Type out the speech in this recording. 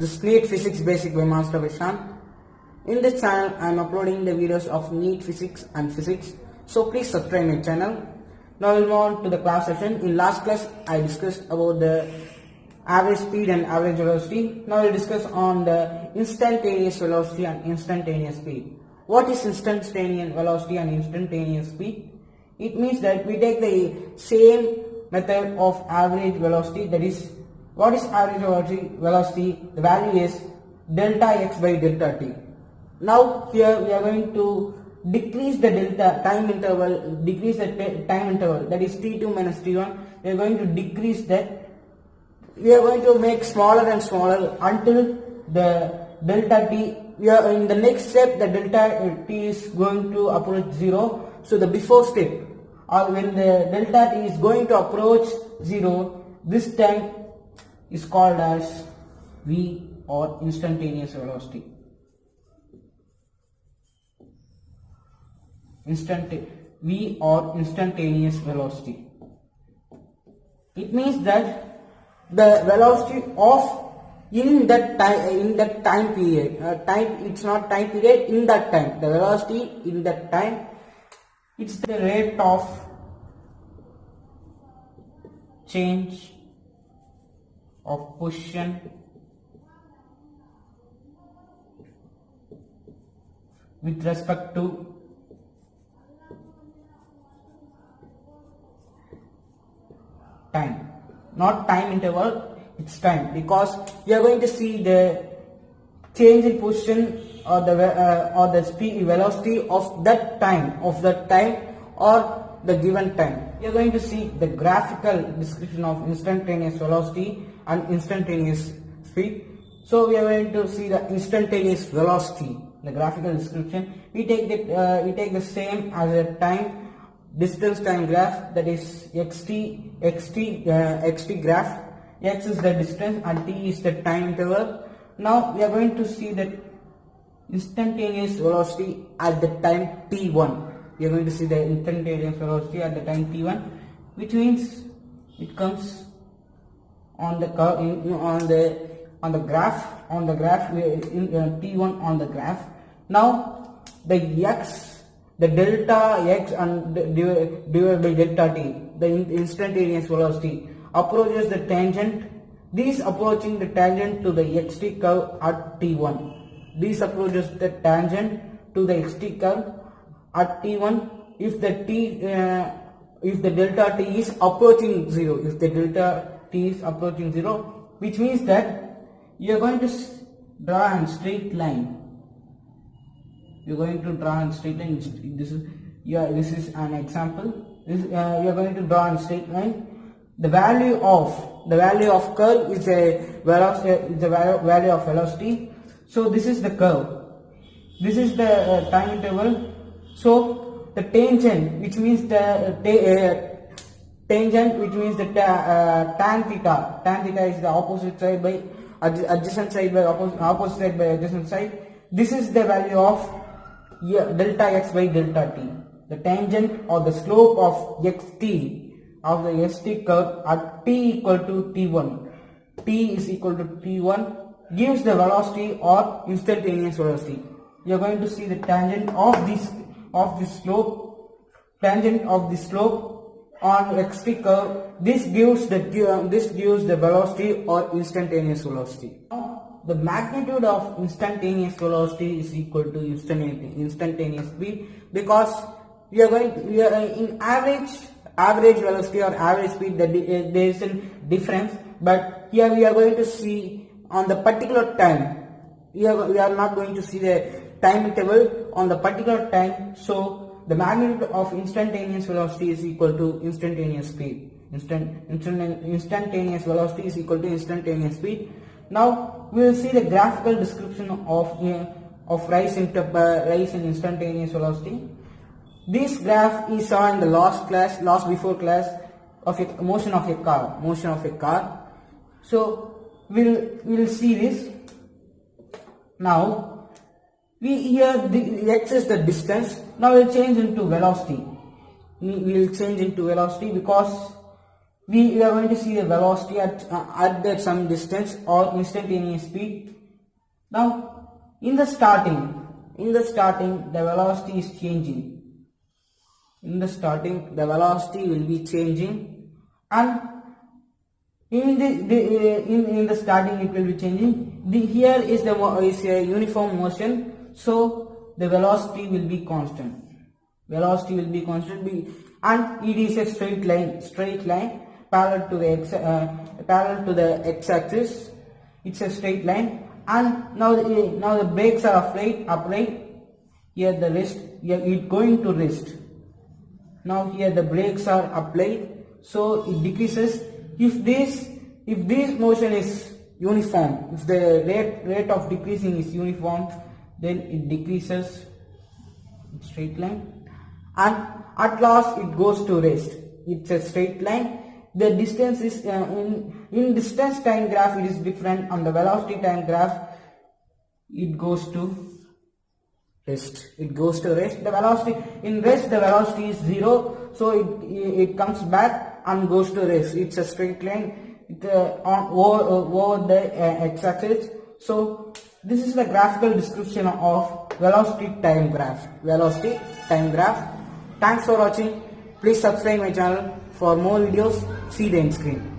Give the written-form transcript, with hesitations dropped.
This NEET Physics Basic by Master Vishant. In this channel, I am uploading the videos of NEET Physics and Physics. So please subscribe my channel. Now we'll move on to the class session. In last class, I discussed about the average speed and average velocity. Now we'll discuss on the instantaneous velocity and instantaneous speed. What is instantaneous velocity and instantaneous speed? It means that we take the same method of average velocity, that is, what is average velocity? The value is delta x by delta t. Now here we are going to decrease the time interval, that is t2 minus t1. We are going to decrease that. We are going to make smaller and smaller until the delta t. We are in the next step, the delta t is going to approach 0. So the before step, or when the delta t is going to approach 0, this time is called as v, or instantaneous velocity. V or instantaneous velocity. It means that the velocity of in that time period. It's not time period, in that time. The velocity in that time, it's the rate of change of position with respect to time. Not time interval, it's time, because we are going to see the change in position or the speed velocity of that time or the given time. We are going to see the graphical description of instantaneous velocity and instantaneous speed. So we are going to see the instantaneous velocity, the graphical description. We take the same as a time distance time graph, that is xt graph. X is the distance and t is the time interval. Now we are going to see the instantaneous velocity at the time t1. We are going to see the instantaneous velocity at the time t1, which means it comes on the curve on the graph t1 on the graph. Now the delta x and divided by delta t, the instantaneous velocity, approaches the tangent. This approaching the tangent to the xt curve at t1. This approaches the tangent to the xt curve at t1 if the delta t is approaching 0. If the delta t is approaching 0, which means that you are going to draw a straight line. You're going to draw a straight line. This is an example. You are going to draw a straight line. The value of curve is the value of velocity. So this is the curve. This is the time interval. So the tangent, which means the tan theta. Tan theta is the opposite side by adjacent side by opposite side by adjacent side. This is the value of delta x by delta t. The tangent or the slope of xt of the st curve at t equal to t1. T is equal to t1 gives the velocity or instantaneous velocity. You are going to see the tangent of this slope on xt curve. This gives the velocity or instantaneous velocity. The magnitude of instantaneous velocity is equal to instantaneous speed, because we are in average velocity or average speed, there is a difference, but here we are going to see on the particular time. We are not going to see the time interval on the particular time. So the magnitude of instantaneous velocity is equal to instantaneous speed. Instantaneous velocity is equal to instantaneous speed. Now we will see the graphical description of rise in instantaneous velocity. This graph is saw in the last before class of a motion of a car. So we'll see this. Now the x is the distance. Now we'll change into velocity. Because we are going to see the velocity at some distance or instantaneous speed. Now in the starting the velocity is changing. In the starting the velocity will be changing, and in the starting it will be changing. Here is a uniform motion, so the velocity will be constant. And it is a straight line parallel to the x-axis. It's a straight line, and now the brakes are applied. Here the rest, here it going to rest. Now here the brakes are applied, so it decreases. If this motion is uniform, if the rate of decreasing is uniform, then it decreases straight line, and at last it goes to rest. It's a straight line. The distance is in distance time graph it is different. On the velocity time graph it goes to rest. The velocity in rest, the velocity is 0, so it comes back and goes to rest. It's a straight line over the x-axis. So this is the graphical description of velocity time graph. Thanks for watching. Please subscribe my channel for more videos. See the end screen.